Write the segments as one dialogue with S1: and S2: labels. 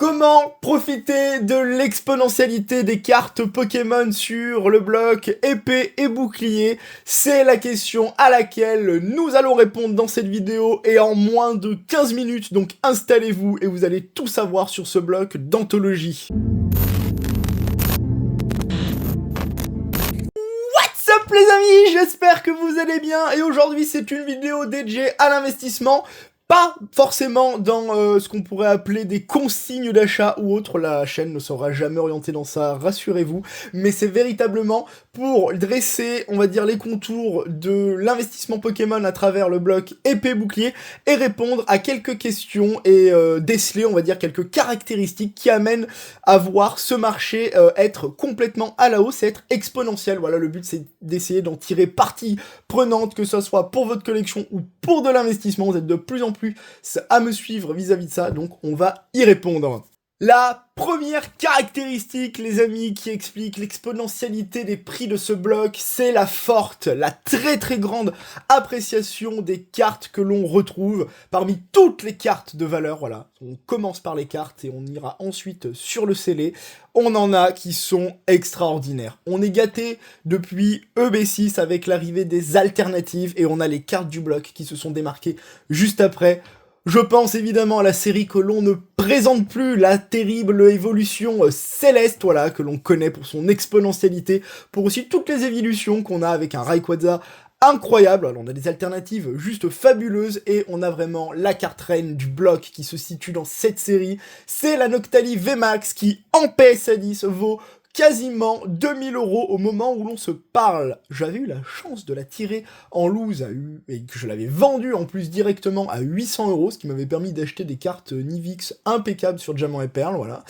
S1: Comment profiter de l'exponentialité des cartes Pokémon sur le bloc épée et bouclier? C'est la question à laquelle nous allons répondre dans cette vidéo et en moins de 15 minutes, donc installez-vous et vous allez tout savoir sur ce bloc d'anthologie. What's up les amis, j'espère que vous allez bien et aujourd'hui c'est une vidéo dédiée à l'investissement. Pas forcément dans ce qu'on pourrait appeler des consignes d'achat ou autre, la chaîne ne sera jamais orientée dans ça, rassurez-vous, mais c'est véritablement pour dresser, on va dire, les contours de l'investissement Pokémon à travers le bloc épée-bouclier et répondre à quelques questions et déceler, on va dire, quelques caractéristiques qui amènent à voir ce marché être complètement à la hausse et être exponentiel. Voilà, le but c'est d'essayer d'en tirer partie prenante, que ce soit pour votre collection ou pour de l'investissement. Vous êtes de plus en plus à me suivre vis-à-vis de ça, donc on va y répondre. La première caractéristique, les amis, qui explique l'exponentialité des prix de ce bloc, c'est la forte, la très grande appréciation des cartes que l'on retrouve parmi toutes les cartes de valeur, voilà. On commence par les cartes et on ira ensuite sur le scellé. On en a qui sont extraordinaires. On est gâté depuis EB6 avec l'arrivée des alternatives et on a les cartes du bloc qui se sont démarquées juste après. Je pense évidemment à la série que l'on ne présente plus, la terrible évolution Céleste, voilà, que l'on connaît pour son exponentialité, pour aussi toutes les évolutions qu'on a avec un Rayquaza incroyable. Alors on a des alternatives juste fabuleuses et on a vraiment la carte reine du bloc qui se situe dans cette série. C'est la Noctali VMAX qui en PSA 10 vaut quasiment 2000 € au moment où l'on se parle. J'avais eu la chance de la tirer en loose et que je l'avais vendue en plus directement à 800 €, ce qui m'avait permis d'acheter des cartes Nivix impeccables sur Diamant et Perle, voilà.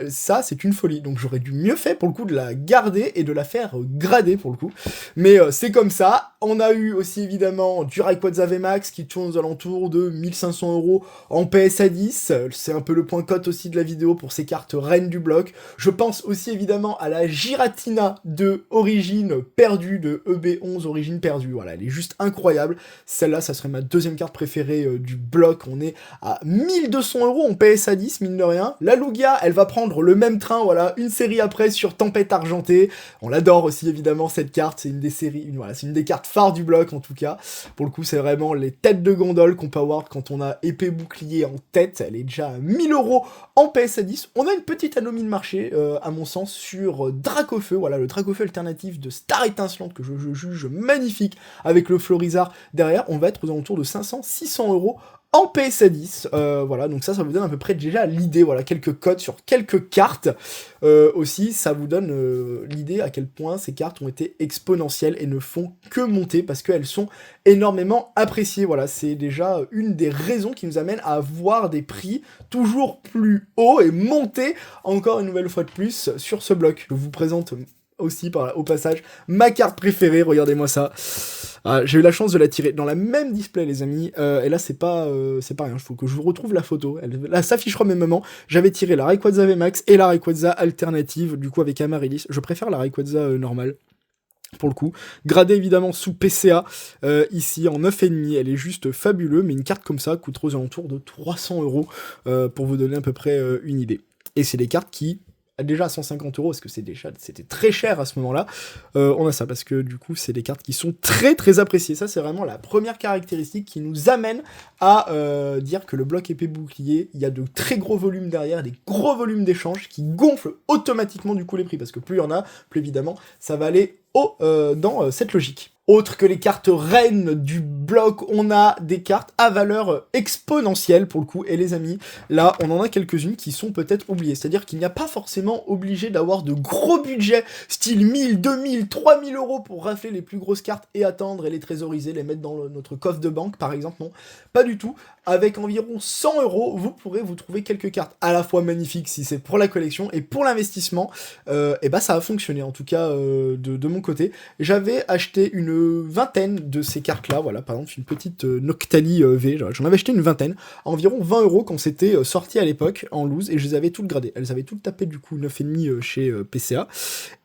S1: Ça, c'est une folie, donc j'aurais dû mieux faire pour le coup de la garder et de la faire grader pour le coup. Mais c'est comme ça. On a eu aussi évidemment du Rayquaza VMAX qui tourne aux alentours de 1500 € en PSA 10. C'est un peu le point cote aussi de la vidéo pour ces cartes reines du bloc. Je pense aussi évidemment à la Giratina de Origine Perdue, de EB11 Origine Perdue, voilà, elle est juste incroyable, celle-là ça serait ma deuxième carte préférée du bloc, on est à 1200 € en PSA 10, mine de rien. La Lugia, elle va prendre le même train, voilà, une série après sur Tempête Argentée, on l'adore aussi évidemment cette carte, c'est une des séries, voilà, c'est une des cartes phares du bloc en tout cas, pour le coup c'est vraiment les têtes de gondole qu'on peut avoir quand on a épée bouclier en tête, elle est déjà à 1000 € en PSA 10, on a une petite anomie de marché, à mon sens, sur Dracofeu, voilà, le Dracofeu alternatif de Star Étincelante que je juge magnifique avec le Florizard derrière, on va être aux alentours de 500-600 € en PSA 10, voilà, donc ça vous donne à peu près déjà l'idée, voilà, quelques codes sur quelques cartes, aussi, ça vous donne l'idée à quel point ces cartes ont été exponentielles et ne font que monter, parce qu'elles sont énormément appréciées, voilà, c'est déjà une des raisons qui nous amène à avoir des prix toujours plus hauts et monter encore une nouvelle fois de plus sur ce bloc. Je vous présente aussi au passage ma carte préférée, regardez-moi ça. J'ai eu la chance de la tirer dans la même display les amis, et là c'est pas rien, il faut que je vous retrouve la photo, là s'affichera au même moment. J'avais tiré la Rayquaza VMAX et la Rayquaza alternative, du coup avec Amaryllis, je préfère la Rayquaza normale. Pour le coup, gradée évidemment sous PCA, ici en 9,5, elle est juste fabuleuse, mais une carte comme ça coûte aux alentours de 300 € pour vous donner à peu près une idée. Et c'est des cartes qui, déjà à 150 €, parce que c'était très cher à ce moment-là, on a ça, parce que du coup, c'est des cartes qui sont très appréciées. Ça, c'est vraiment la première caractéristique qui nous amène à dire que le bloc épée bouclier, il y a de très gros volumes derrière, des gros volumes d'échanges qui gonflent automatiquement du coup les prix, parce que plus il y en a, plus évidemment, ça va aller haut dans cette logique. Autre que les cartes reines du bloc, on a des cartes à valeur exponentielle pour le coup, et les amis, là on en a quelques-unes qui sont peut-être oubliées, c'est-à-dire qu'il n'y a pas forcément obligé d'avoir de gros budgets, style 1000, 2000, 3000 € pour rafler les plus grosses cartes et attendre et les trésoriser, les mettre dans notre coffre de banque par exemple, non, pas du tout. Avec environ 100 €, vous pourrez vous trouver quelques cartes à la fois magnifiques si c'est pour la collection et pour l'investissement, et bah ça a fonctionné en tout cas de mon côté. J'avais acheté une vingtaine de ces cartes-là, voilà, par exemple une petite Noctali V, j'en avais acheté une vingtaine, à environ 20 € quand c'était sorti à l'époque en loose, et je les avais toutes gradées. Elles avaient toutes tapé du coup 9,5 chez PCA.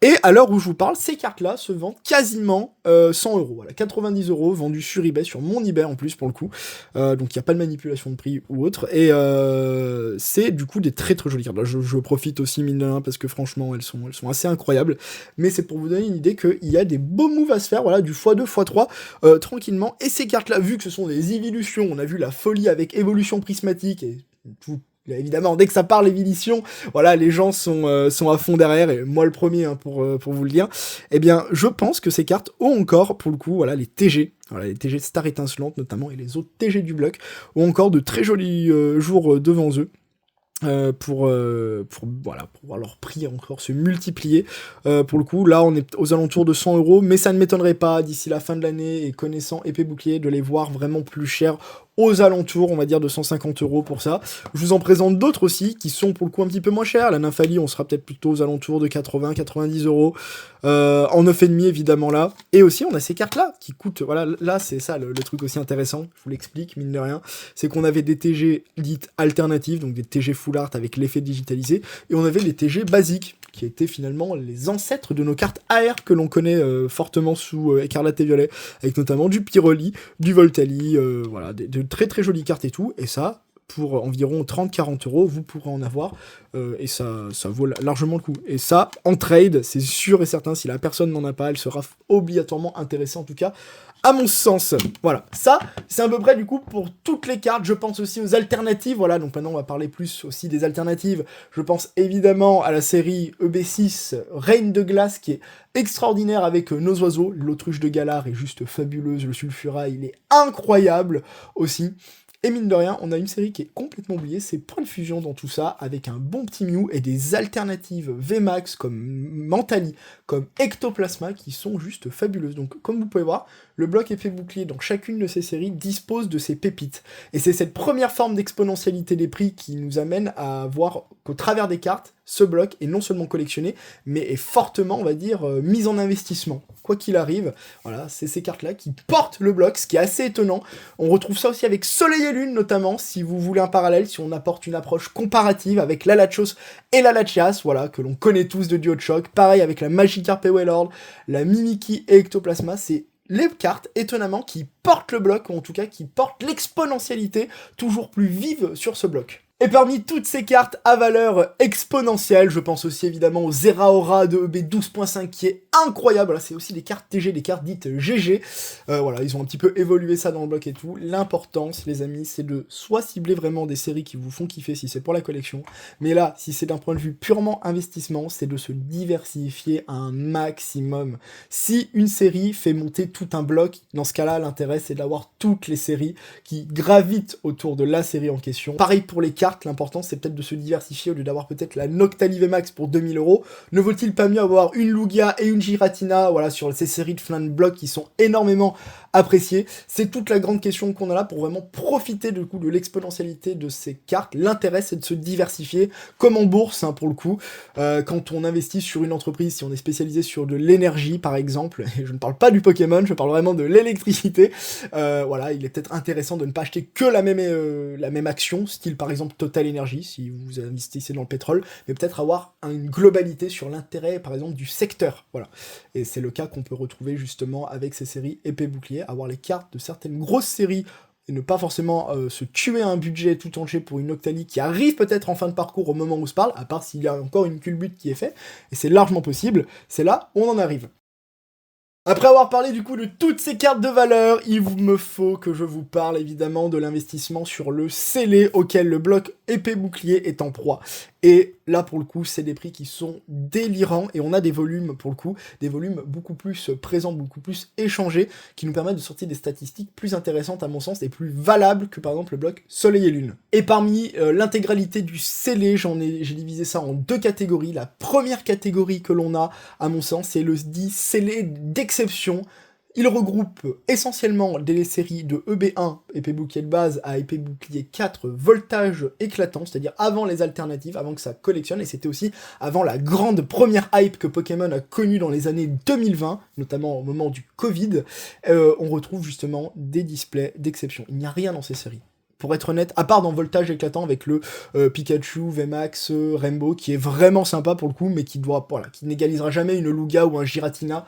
S1: Et à l'heure où je vous parle, ces cartes-là se vendent quasiment 100 €, voilà, 90 € vendus sur eBay, sur mon eBay en plus pour le coup, donc il n'y a pas de manipulation de prix ou autre, et c'est du coup des très très jolies cartes. Là, je profite aussi mine de rien parce que franchement elles sont assez incroyables, mais c'est pour vous donner une idée qu'il y a des beaux moves à se faire, voilà, du x2, x3, tranquillement, et ces cartes là, vu que ce sont des évolutions, on a vu la folie avec évolution prismatique, et tout. Évidemment, dès que ça parle évolution, voilà, les gens sont à fond derrière, et moi le premier, hein, pour vous le dire. Eh bien, je pense que ces cartes ont encore, pour le coup, voilà, les TG, voilà, les TG Star étincelante notamment, et les autres TG du bloc, ont encore de très jolis jours devant eux. Pour voir leur prix encore se multiplier. Pour le coup, là, on est aux alentours de 100 €, mais ça ne m'étonnerait pas, d'ici la fin de l'année, et connaissant Épée Bouclier, de les voir vraiment plus chers, aux alentours, on va dire, de 150 € pour ça. Je vous en présente d'autres aussi, qui sont pour le coup un petit peu moins chers. La Nymphalie, on sera peut-être plutôt aux alentours de 80-90 €. En 9,5 évidemment là. Et aussi, on a ces cartes-là, qui coûtent, voilà, là, c'est ça le truc aussi intéressant, je vous l'explique, mine de rien, c'est qu'on avait des TG dites alternatives, donc des TG full art avec l'effet digitalisé, et on avait les TG basiques, qui étaient finalement les ancêtres de nos cartes AR que l'on connaît fortement sous Écarlate et Violet, avec notamment du Pyroli, du Voltali, voilà, de très très jolies cartes et tout, et ça, pour environ 30-40 €, vous pourrez en avoir, et ça vaut largement le coup. Et ça, en trade, c'est sûr et certain, si la personne n'en a pas, elle sera obligatoirement intéressée, en tout cas, à mon sens. Voilà, ça, c'est à peu près du coup pour toutes les cartes. Je pense aussi aux alternatives, voilà, donc maintenant on va parler plus aussi des alternatives. Je pense évidemment à la série EB6, Reine de Glace, qui est extraordinaire avec nos oiseaux. L'autruche de Galar est juste fabuleuse, le Sulfura, il est incroyable aussi. Et mine de rien, on a une série qui est complètement oubliée, c'est Point de Fusion dans tout ça, avec un bon petit Mew et des alternatives VMAX comme Mentali, comme Ectoplasma, qui sont juste fabuleuses. Donc comme vous pouvez voir, le bloc Épée Bouclier dans chacune de ces séries dispose de ces pépites. Et c'est cette première forme d'exponentialité des prix qui nous amène à voir qu'au travers des cartes, ce bloc est non seulement collectionné, mais est fortement, on va dire, mis en investissement. Quoi qu'il arrive, voilà, c'est ces cartes-là qui portent le bloc, ce qui est assez étonnant. On retrouve ça aussi avec Soleil et Lune, notamment, si vous voulez un parallèle, si on apporte une approche comparative avec la Lachos et la Lachias, voilà, que l'on connaît tous de Duo de Choc. Pareil avec la Magikarp et Wailord, la Mimikyu et Ectoplasma, c'est les cartes, étonnamment, qui portent le bloc, ou en tout cas qui portent l'exponentialité toujours plus vive sur ce bloc. Et parmi toutes ces cartes à valeur exponentielle, je pense aussi évidemment au Zeraora de EB 12.5 qui est incroyable. Là, c'est aussi des cartes TG, des cartes dites GG. Voilà, ils ont un petit peu évolué ça dans le bloc et tout. L'importance, les amis, c'est de soit cibler vraiment des séries qui vous font kiffer si c'est pour la collection, mais là, si c'est d'un point de vue purement investissement, c'est de se diversifier un maximum. Si une série fait monter tout un bloc, dans ce cas-là, l'intérêt c'est d'avoir toutes les séries qui gravitent autour de la série en question. Pareil pour les cartes, l'important c'est peut-être de se diversifier au lieu d'avoir peut-être la Noctali VMAX pour 2000 €. Ne vaut-il pas mieux avoir une Lugia et une Giratina, voilà, sur ces séries de flingue de blocs qui sont énormément appréciées? C'est toute la grande question qu'on a là pour vraiment profiter du coup de l'exponentialité de ces cartes. L'intérêt c'est de se diversifier, comme en bourse, hein, pour le coup. Quand on investit sur une entreprise, si on est spécialisé sur de l'énergie par exemple, et je ne parle pas du Pokémon, je parle vraiment de l'électricité, voilà, il est peut-être intéressant de ne pas acheter que la même action, style par exemple Total Energy, si vous investissez dans le pétrole, mais peut-être avoir une globalité sur l'intérêt, par exemple, du secteur, voilà. Et c'est le cas qu'on peut retrouver justement avec ces séries Épée Bouclier, avoir les cartes de certaines grosses séries, et ne pas forcément se tuer un budget tout entier pour une Octali qui arrive peut-être en fin de parcours au moment où on se parle, à part s'il y a encore une culbute qui est faite, et c'est largement possible, c'est là où on en arrive. Après avoir parlé du coup de toutes ces cartes de valeur, il me faut que je vous parle évidemment de l'investissement sur le scellé auquel le bloc Épée Bouclier est en proie. Et là pour le coup c'est des prix qui sont délirants et on a des volumes pour le coup, des volumes beaucoup plus présents, beaucoup plus échangés, qui nous permettent de sortir des statistiques plus intéressantes à mon sens et plus valables que par exemple le bloc Soleil et Lune. Et parmi l'intégralité du scellé, j'ai divisé ça en deux catégories. La première catégorie que l'on a à mon sens c'est le dit scellé d'exception. Il regroupe essentiellement des séries de EB1, épée bouclier de base, à épée bouclier 4, voltage éclatant, c'est-à-dire avant les alternatives, avant que ça collectionne, et c'était aussi avant la grande première hype que Pokémon a connue dans les années 2020, notamment au moment du Covid, on retrouve justement des displays d'exception. Il n'y a rien dans ces séries. Pour être honnête, à part dans Voltage éclatant avec le Pikachu, VMAX, Rainbow, qui est vraiment sympa pour le coup, mais qui n'égalisera jamais une Lugia ou un Giratina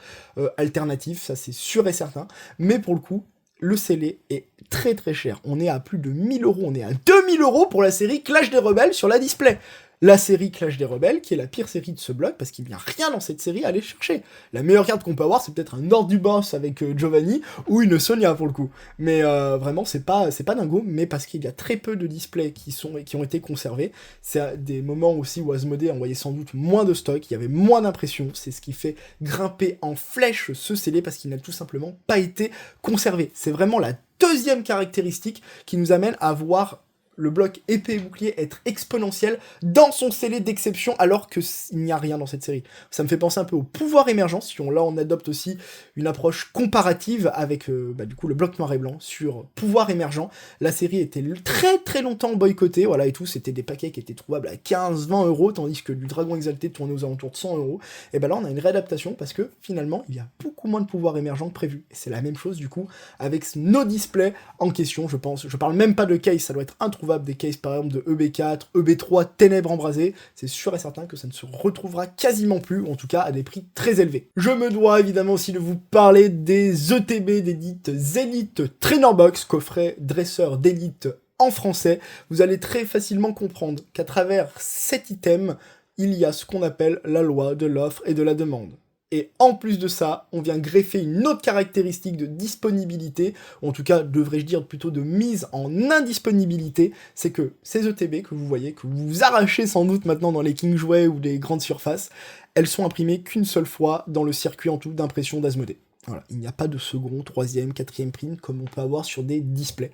S1: alternatif, ça c'est sûr et certain. Mais pour le coup, le scellé est très très cher. On est à plus de 1000 euros, on est à 2000 euros pour la série Clash des Rebelles sur la display. La série Clash des Rebelles, qui est la pire série de ce bloc, parce qu'il n'y a rien dans cette série à aller chercher. La meilleure carte qu'on peut avoir, c'est peut-être un Hors du Boss avec Giovanni, ou une Sonia pour le coup. Mais vraiment, c'est pas dingo, mais parce qu'il y a très peu de displays qui ont été conservés. C'est à des moments aussi où Asmodée envoyait sans doute moins de stock, il y avait moins d'impression, c'est ce qui fait grimper en flèche ce scellé, parce qu'il n'a tout simplement pas été conservé. C'est vraiment la deuxième caractéristique qui nous amène à voir le bloc épée et bouclier être exponentiel dans son scellé d'exception, alors qu'il n'y a rien dans cette série. Ça me fait penser un peu au pouvoir émergent, si là on adopte aussi une approche comparative avec du coup le bloc noir et blanc sur pouvoir émergent. La série était très très longtemps boycottée, voilà et tout, c'était des paquets qui étaient trouvables à 15-20 euros, tandis que du dragon exalté tournait aux alentours de 100 euros. Et ben là on a une réadaptation parce que finalement il y a beaucoup moins de pouvoir émergent que prévu. Et c'est la même chose du coup avec nos displays en question, je pense. Je parle même pas de case, ça doit être introuvable, des cases par exemple de EB4, EB3, Ténèbres embrasées, c'est sûr et certain que ça ne se retrouvera quasiment plus, ou en tout cas à des prix très élevés. Je me dois évidemment aussi de vous parler des ETB d'Elite Elite Trainer Box, coffret dresseur d'élite en français. Vous allez très facilement comprendre qu'à travers cet item, il y a ce qu'on appelle la loi de l'offre et de la demande. Et en plus de ça, on vient greffer une autre caractéristique de disponibilité, ou en tout cas, devrais-je dire plutôt de mise en indisponibilité, c'est que ces ETB que vous voyez, que vous arrachez sans doute maintenant dans les King Jouets ou les grandes surfaces, elles sont imprimées qu'une seule fois dans le circuit en tout d'impression d'Asmodée. Voilà, il n'y a pas de second, troisième, quatrième print comme on peut avoir sur des displays.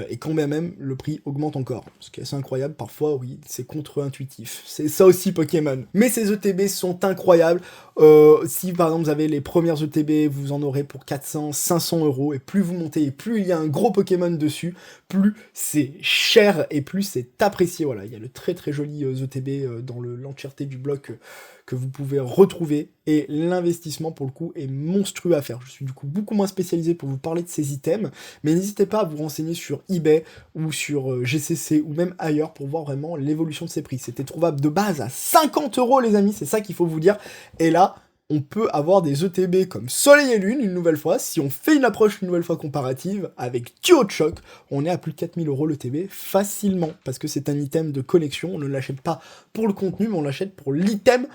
S1: Et quand même, le prix augmente encore. Ce qui est assez incroyable, parfois, oui, c'est contre-intuitif. C'est ça aussi Pokémon. Mais ces ETB sont incroyables. Si par exemple vous avez les premières ETB, vous en aurez pour 400, 500 euros. Et plus vous montez, et plus il y a un gros Pokémon dessus, plus c'est cher et plus c'est apprécié. Voilà, il y a le très très joli ETB dans l'entièreté du bloc que vous pouvez retrouver. Et l'investissement, pour le coup, est monstrueux à faire. Je suis du coup beaucoup moins spécialisé pour vous parler de ces items. Mais n'hésitez pas à vous renseigner sur eBay ou sur GCC ou même ailleurs pour voir vraiment l'évolution de ces prix. C'était trouvable de base à 50 euros les amis, c'est ça qu'il faut vous dire. Et là, on peut avoir des ETB comme Soleil et Lune une nouvelle fois. Si on fait une approche une nouvelle fois comparative avec Duo de Choc, on est à plus de 4000 euros l'ETB facilement. Parce que c'est un item de collection, on ne l'achète pas pour le contenu, mais on l'achète pour l'item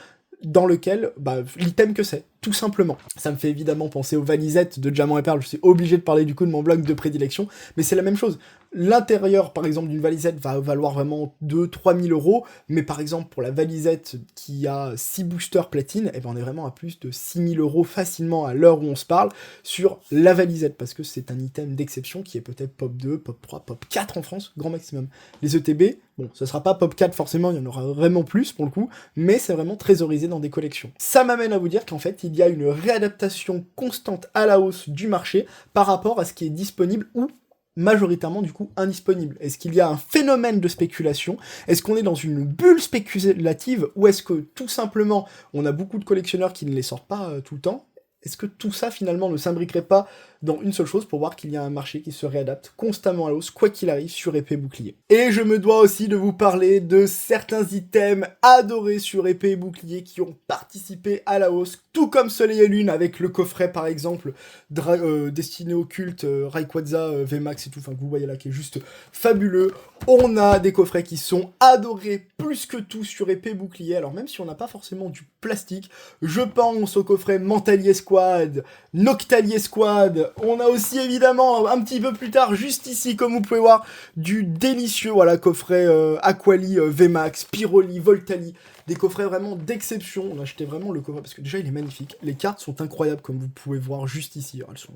S1: dans lequel, l'item que c'est, tout simplement. Ça me fait évidemment penser aux valisettes de Diamant et Perle, je suis obligé de parler du coup de mon bloc de prédilection, mais c'est la même chose. L'intérieur, par exemple, d'une valisette va valoir vraiment 2-3 000 euros, mais par exemple, pour la valisette qui a 6 boosters platine, eh ben on est vraiment à plus de 6 000 euros facilement à l'heure où on se parle sur la valisette, parce que c'est un item d'exception qui est peut-être pop 2, pop 3, pop 4 en France, grand maximum. Les ETB, bon, ce sera pas pop 4 forcément, il y en aura vraiment plus pour le coup, mais c'est vraiment trésorisé dans des collections. Ça m'amène à vous dire qu'en fait, il y a une réadaptation constante à la hausse du marché par rapport à ce qui est disponible ou majoritairement du coup indisponible. Est-ce qu'il y a un phénomène de spéculation? Est-ce qu'on est dans une bulle spéculative? Ou est-ce que tout simplement on a beaucoup de collectionneurs qui ne les sortent pas tout le temps? Est-ce que tout ça finalement ne s'imbriquerait pas dans une seule chose pour voir qu'il y a un marché qui se réadapte constamment à la hausse, quoi qu'il arrive, sur épée et bouclier. Et je me dois aussi de vous parler de certains items adorés sur épée et bouclier qui ont participé à la hausse, tout comme Soleil et Lune avec le coffret par exemple destiné au culte, Rayquaza, VMAX et tout, enfin que vous voyez là qui est juste fabuleux. On a des coffrets qui sont adorés plus que tout sur épée et bouclier, alors même si on n'a pas forcément du plastique, je pense au coffret Mentalier Squad, Noctalier Squad, on a aussi évidemment un petit peu plus tard, juste ici comme vous pouvez voir, du délicieux voilà coffret Aquali, VMAX, Pyroli, Voltali, des coffrets vraiment d'exception. On a acheté vraiment le coffret parce que déjà il est magnifique, les cartes sont incroyables comme vous pouvez voir juste ici, elles sont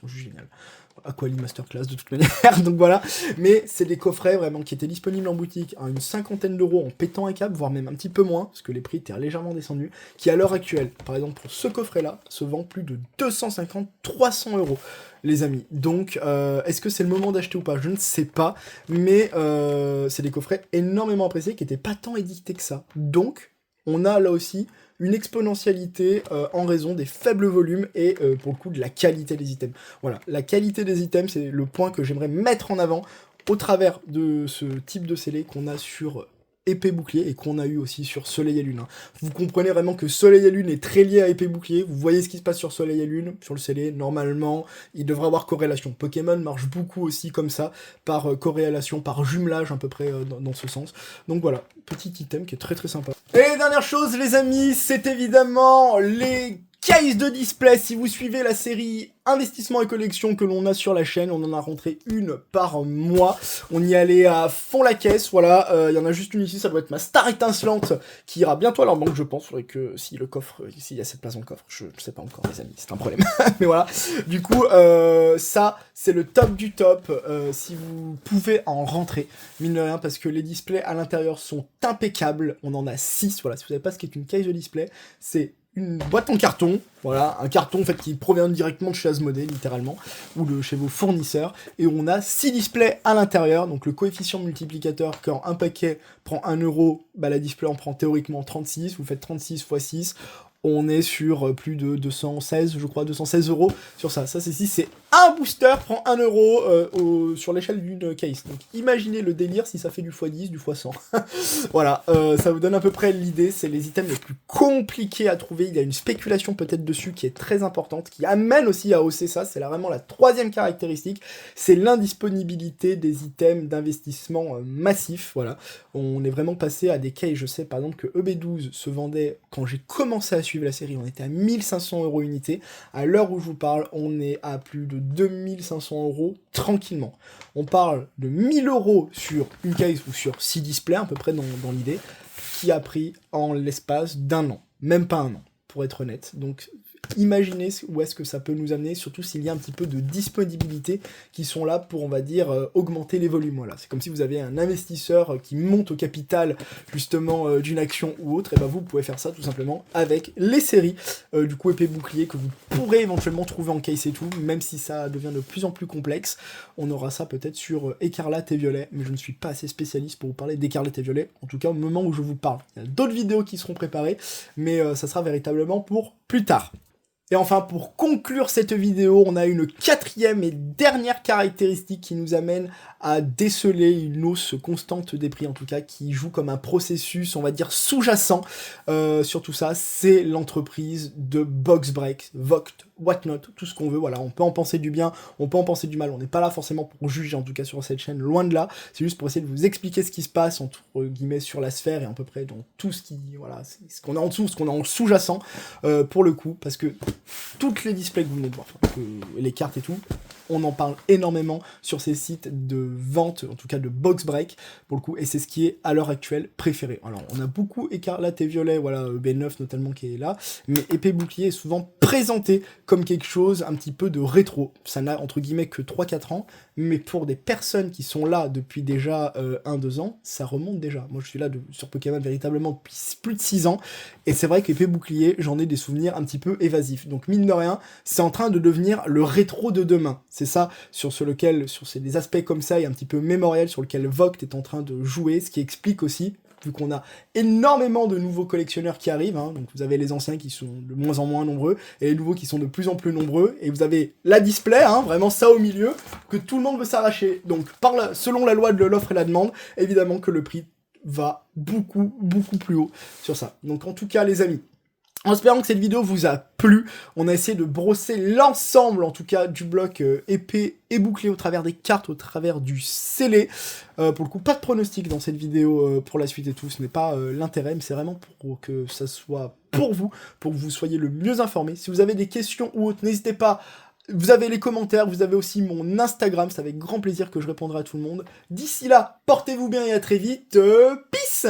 S1: juste géniales. Aquali Masterclass de toute manière, donc voilà, mais c'est des coffrets vraiment qui étaient disponibles en boutique à une cinquantaine d'euros en pétant un câble, voire même un petit peu moins, parce que les prix étaient légèrement descendus, qui à l'heure actuelle, par exemple pour ce coffret-là, se vend plus de 250-300 euros, les amis. Donc, est-ce que c'est le moment d'acheter ou pas? Je ne sais pas, mais c'est des coffrets énormément appréciés qui n'étaient pas tant édités que ça. Donc, on a là aussi une exponentialité en raison des faibles volumes et pour le coup de la qualité des items. Voilà, la qualité des items, c'est le point que j'aimerais mettre en avant au travers de ce type de scellé qu'on a sur épée bouclier et qu'on a eu aussi sur Soleil et Lune. Hein. Vous comprenez vraiment que Soleil et Lune est très lié à épée bouclier, vous voyez ce qui se passe sur Soleil et Lune, sur le scellé, normalement, il devrait avoir corrélation. Pokémon marche beaucoup aussi comme ça, par corrélation, par jumelage à peu près dans ce sens. Donc voilà, petit item qui est très très sympa. Et dernière chose les amis, c'est évidemment les case de display. Si vous suivez la série investissement et collection que l'on a sur la chaîne, on en a rentré une par mois. On y allait à fond la caisse, voilà. Il y en a juste une ici, ça doit être ma star étincelante qui ira bientôt à leur banque, je pense. Faudrait que si le coffre, s'il y a cette place dans le coffre, je sais pas encore les amis, c'est un problème. Mais voilà. Du coup, ça c'est le top du top. Si vous pouvez en rentrer, mine de rien, parce que les displays à l'intérieur sont impeccables. On en a 6, voilà. Si vous savez pas ce qu'est une case de display, c'est une boîte en carton, voilà, un carton en fait qui provient directement de chez Asmodée littéralement, ou de chez vos fournisseurs, et on a 6 displays à l'intérieur, donc le coefficient multiplicateur quand un paquet prend 1 €, bah la display en prend théoriquement 36, vous faites 36 x 6, on est sur plus de 216, je crois, 216 € sur ça. Ça, c'est un booster prend 1 € sur l'échelle d'une case. Donc, imaginez le délire si ça fait du x10, du x100. Voilà, ça vous donne à peu près l'idée. C'est les items les plus compliqués à trouver. Il y a une spéculation peut-être dessus qui est très importante, qui amène aussi à hausser ça. C'est vraiment la troisième caractéristique. C'est l'indisponibilité des items d'investissement massifs. Voilà, on est vraiment passé à des cases. Je sais par exemple que EB12 se vendait quand j'ai commencé à suivre la série, on était à 1500 € unité. À l'heure où je vous parle, on est à plus de 2500 € tranquillement. On parle de 1000 € sur une case ou sur 6 displays, à peu près dans l'idée, qui a pris en l'espace d'un an. Même pas un an, pour être honnête. Donc, imaginez où est-ce que ça peut nous amener, surtout s'il y a un petit peu de disponibilité qui sont là pour, on va dire, augmenter les volumes. Voilà. C'est comme si vous avez un investisseur qui monte au capital, justement, d'une action ou autre, et ben vous pouvez faire ça tout simplement avec les séries, du coup, épée bouclier, que vous pourrez éventuellement trouver en case et tout, même si ça devient de plus en plus complexe. On aura ça peut-être sur écarlate et violet, mais je ne suis pas assez spécialiste pour vous parler d'écarlate et violet, en tout cas au moment où je vous parle. Il y a d'autres vidéos qui seront préparées, mais ça sera véritablement pour plus tard. Et enfin, pour conclure cette vidéo, on a une quatrième et dernière caractéristique qui nous amène à déceler une hausse constante des prix, en tout cas, qui joue comme un processus, on va dire, sous-jacent sur tout ça. C'est l'entreprise de Boxbreak, Vogt, Whatnot, tout ce qu'on veut. Voilà, on peut en penser du bien, on peut en penser du mal. On n'est pas là forcément pour juger, en tout cas, sur cette chaîne, loin de là. C'est juste pour essayer de vous expliquer ce qui se passe, entre guillemets, sur la sphère et à peu près dans tout ce qui, voilà, ce qu'on a en dessous, ce qu'on a en sous-jacent, pour le coup, parce que toutes les displays que vous venez de voir, les cartes et tout, on en parle énormément sur ces sites de vente, en tout cas de Boxbreak, pour le coup, et c'est ce qui est à l'heure actuelle préféré. Alors, on a beaucoup écarlate et violet, voilà, B9 notamment qui est là, mais épée bouclier est souvent présenté comme quelque chose un petit peu de rétro. Ça n'a entre guillemets que 3-4 ans, mais pour des personnes qui sont là depuis déjà 1-2 ans, ça remonte déjà. Moi, je suis là sur Pokémon véritablement depuis plus de 6 ans, et c'est vrai qu'épée bouclier, j'en ai des souvenirs un petit peu évasifs. Donc, mine de rien, c'est en train de devenir le rétro de demain. C'est ça, sur des aspects comme ça, et un petit peu mémoriel, sur lequel Vogt est en train de jouer, ce qui explique aussi, vu qu'on a énormément de nouveaux collectionneurs qui arrivent, hein, donc vous avez les anciens qui sont de moins en moins nombreux, et les nouveaux qui sont de plus en plus nombreux, et vous avez la display, hein, vraiment ça au milieu, que tout le monde veut s'arracher. Donc, selon la loi de l'offre et la demande, évidemment que le prix va beaucoup, beaucoup plus haut sur ça. Donc en tout cas, les amis, en espérant que cette vidéo vous a plu, on a essayé de brosser l'ensemble, en tout cas, du bloc épée et bouclier au travers des cartes, au travers du scellé. Pour le coup, pas de pronostic dans cette vidéo pour la suite et tout, ce n'est pas l'intérêt, mais c'est vraiment pour que ça soit pour que vous soyez le mieux informés. Si vous avez des questions ou autres, n'hésitez pas. Vous avez les commentaires, vous avez aussi mon Instagram, c'est avec grand plaisir que je répondrai à tout le monde. D'ici là, portez-vous bien et à très vite. Peace!